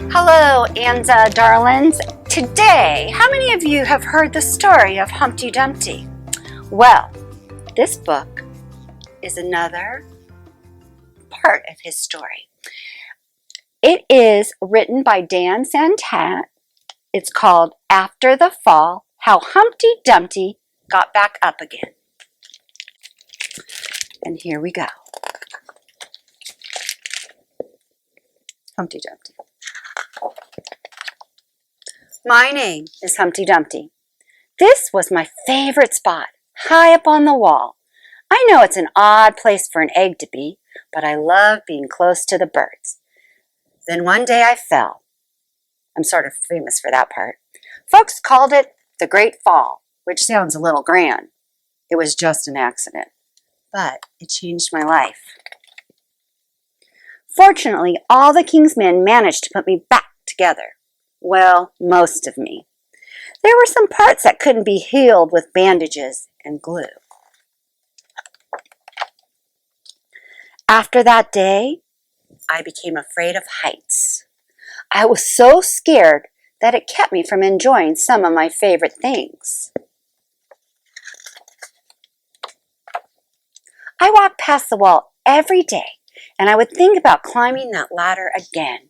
Hello, and darlings. Today, how many of you have heard the story of Humpty Dumpty? Well, this book is another part of his story. It is written by Dan Santat. It's called After the Fall, How Humpty Dumpty Got Back Up Again. And here we go. Humpty Dumpty. My name is Humpty Dumpty. This was my favorite spot, high up on the wall. I know it's an odd place for an egg to be, but I love being close to the birds. Then one day I fell. I'm sort of famous for that part. Folks called it the Great Fall, which sounds a little grand. It was just an accident, but it changed my life. Fortunately, all the king's men managed to put me back together. Well, most of me. There were some parts that couldn't be healed with bandages and glue. After that day, I became afraid of heights. I was so scared that it kept me from enjoying some of my favorite things. I walked past the wall every day, and I would think about climbing that ladder again.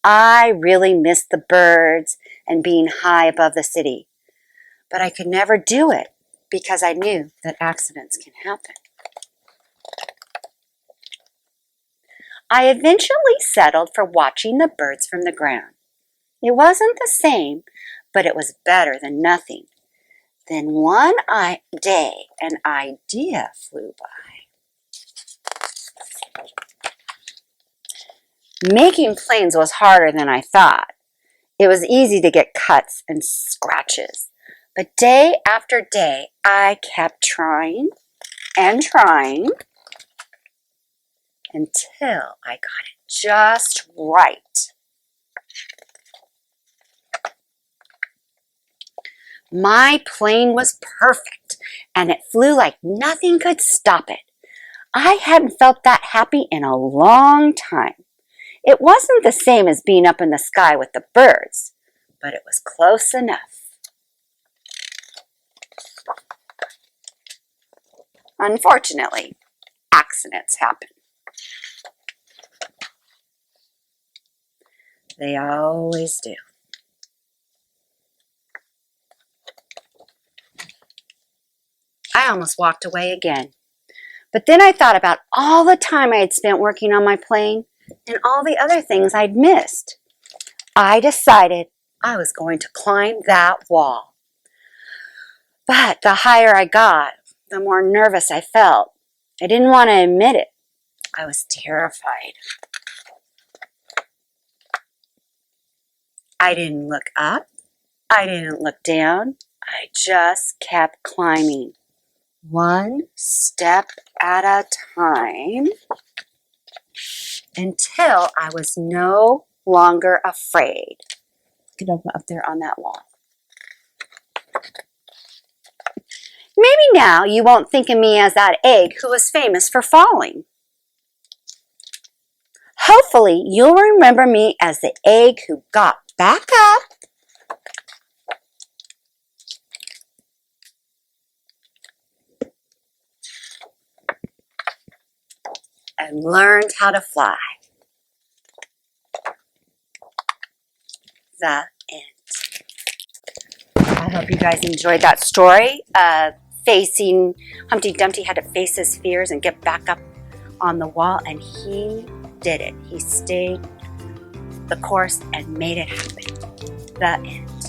I really missed the birds and being high above the city, but I could never do it because I knew that accidents can happen. I eventually settled for watching the birds from the ground. It wasn't the same, but it was better than nothing. Then one day, an idea flew by. Making planes was harder than I thought. It was easy to get cuts and scratches. But day after day, I kept trying and trying until I got it just right. My plane was perfect, and it flew like nothing could stop it. I hadn't felt that happy in a long time. It wasn't the same as being up in the sky with the birds, but it was close enough. Unfortunately, accidents happen. They always do. I almost walked away again. But then I thought about all the time I had spent working on my plane and all the other things I'd missed. I decided I was going to climb that wall. But the higher I got, the more nervous I felt. I didn't want to admit it. I was terrified. I didn't look up. I didn't look down. I just kept climbing, one step at a time, until I was no longer afraid. Get up there on that wall. Maybe now you won't think of me as that egg who was famous for falling. Hopefully you'll remember me as the egg who got back up and learned how to fly. The end. I hope you guys enjoyed that story. Humpty Dumpty had to face his fears and get back up on the wall, and he did it. He stayed the course and made it happen. The end.